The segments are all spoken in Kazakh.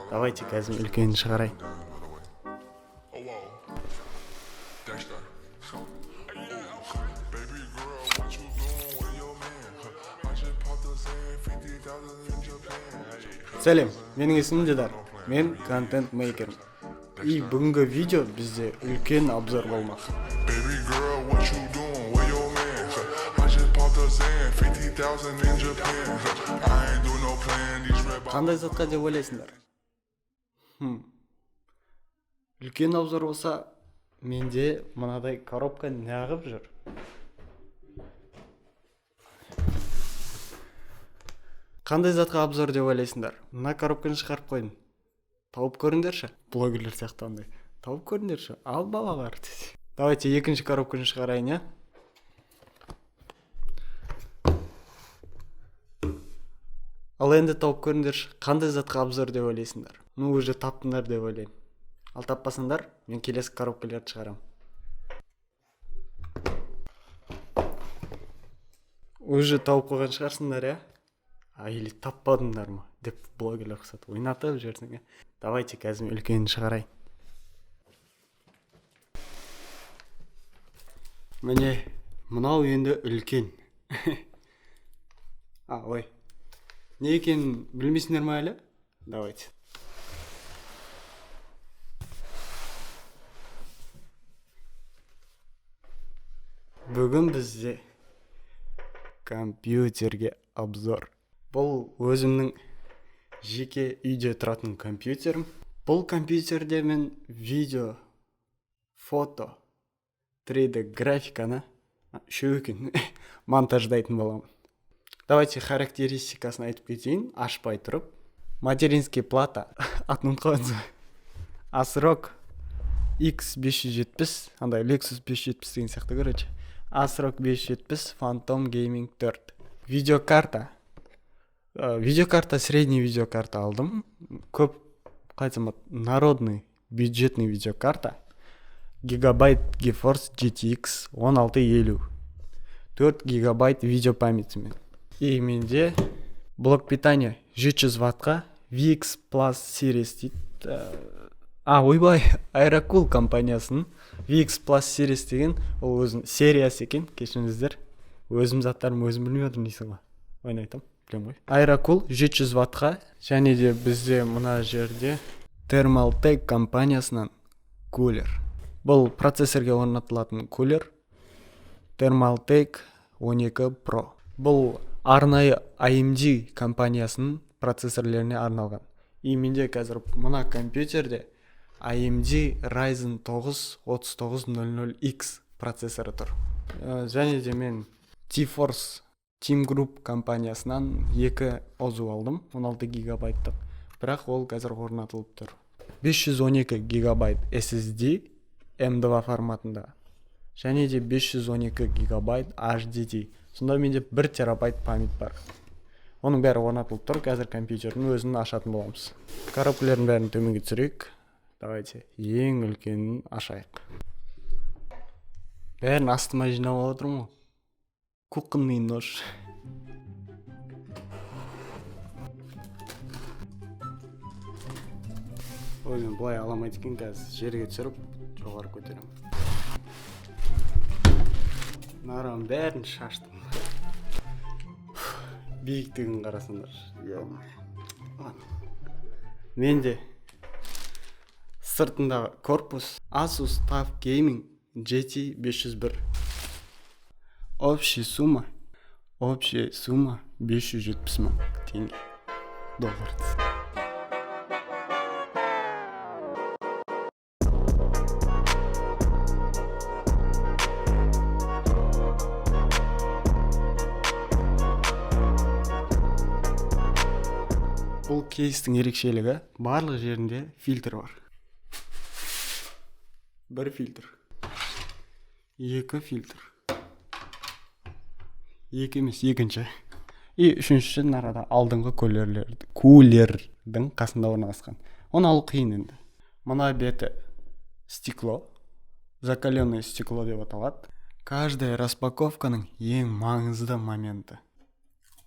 Давайте қазір үлкен шығарайын. Сәлем, менің есімім Дидар. Мен контент мейкермін. И бүгінгі видео бізде үлкен обзор болмақ. Қандай затқа деп ойлайсыңдар? Үлкен обзор болса, менде мынадай коробка неғып жүр. Қандай затқа обзор деп ойлайсыңдар? Мына коробканы шығарып қойдым. Тауып көріңдерші. Блогерлер сияқты андай. Тауып көріңдерші. Ал балалар. Давайте екінші коробканы шығарайын, я? Ал енді тауып көріңдерші. Қандай затқа обзор деп ойлайсыңдар? Ну, уже таптыңдар деп ойлаймын. Ал таппасаңдар, мен келесі коробкаларды шығарам. Уже тауып қойған шығарсыңдар, я? Или таппадыңдар ма? Деп блогерлер қысады. Ойнатып жүрсің, я? Давайте қазір үлкенін шығарайын. Міне, мынау енді үлкен. Ой. Не екенін білмейсіңдер ма әлі? Давайте. Бүгін бізде компьютерге обзор. Бұл өзімнің жеке үйде тұратын компьютерім. Бұл компьютерде мен видео, фото, 3D графиканы шөукен монтаждайтын боламын. Давайте характеристикасын айтып кетейін, ашпай тұрып. Материнский плата, атын қойыңыз. ASRock X570, андай Lexus 570 деген сияқты, короче. ASRock 570 Phantom Gaming 4. Видеокарта, средний видеокарта алдым. Көп, қайтсам, народный, бюджетный видеокарта. Гигабайт GeForce GTX 1650. 4 гигабайт видео памятімен. И менде блок питания 700 ваттқа VX Plus Series дейді. Ойбай, Aerocool компаниясының VX Plus Series деген, ол өзінің сериясы екен, кешіңіздер. Өзім заттарым өзім білмедім дейсің ба? Ойын айтам, білем ғой. Aerocool 700 ваттқа, және де бізде мына жерде Thermaltake компаниясынан кулер. Бұл процессорге орнатылатын кулер Thermaltake 12 Pro. Бұл арнайы AMD компаниясының процессорлеріне арналған. И менде қазір мына компьютерде AMD Ryzen 9 3900X процессоры тұр. Және де мен T-Force Team Group компаниясынан 2 озу алдым, 16 гигабайттық. Бірақ ол қазір орнатылып тұр. 512 гигабайт SSD M2 форматында. Және де 512 гигабайт HDD. Сонда менде 1 терабайт память бар. Оның бәрі орнатылып тұр, қазір компьютердің өзін ашатын боламыз. Коробкалардың бәрін төменге түсірейік. Давайте ең үлкенін ашайық. Бәрін астыма жинап отырмын ғой. Кухонный нож. Ой, мен бұлай аламайды екен, қазір жерге түсіріп, жоғары көтеремін. Наран бәрін шаштым. Биіктігін қарасыңдар. Менде сыртындағы корпус Asus TUF Gaming GT 501. Общая сумма 570 мың теңге. Доллар. Бұл кейстің ерекшелігі, барлық жерінде фильтр бар. Бір фильтр. Екі фильтр. Екі емес, екінші. И үшінші нарада алдыңғы кулердің қасында орналасқан. Оны алу қиын енді. Мына беті стекло, закаленное стекло деп аталады. Каждая распаковканың ең маңызды моменті.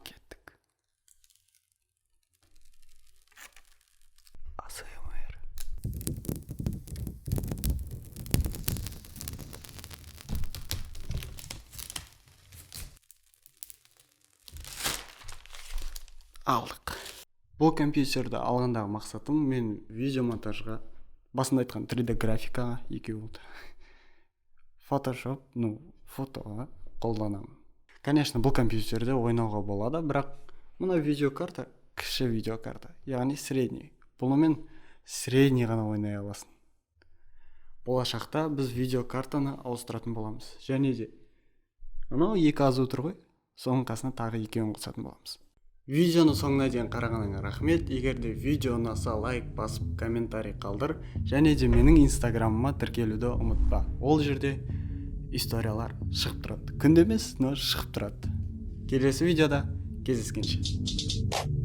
Кеттік. Алдық. Бұл компьютерді алғандағы мақсатым мен видеомонтажға, басында айтқан 3D графикаға екеуі болды. Photoshop, фотоға қолданамын. Конечно, бұл компьютерде ойнауға болады, бірақ мына видеокарта кіші видеокарта, яғни средний. Бұнымен средний ғана ойнай аласың. Болашақта біз видеокартаны ауыстыратын боламыз. Және де анау екі азу тұр ғой, соның қасына тағы екеуін қосатын боламыз. Видеоны соңына дейін қарағаныңа рахмет. Егер де видео ұнаса, лайк басып, комментарий қалдыр. Және де менің инстаграмыма тіркелуді ұмытпа. Ол жерде историялар шығып тұрады. Күнде емес, но шығып тұрады. Келесі видеода кездескенше.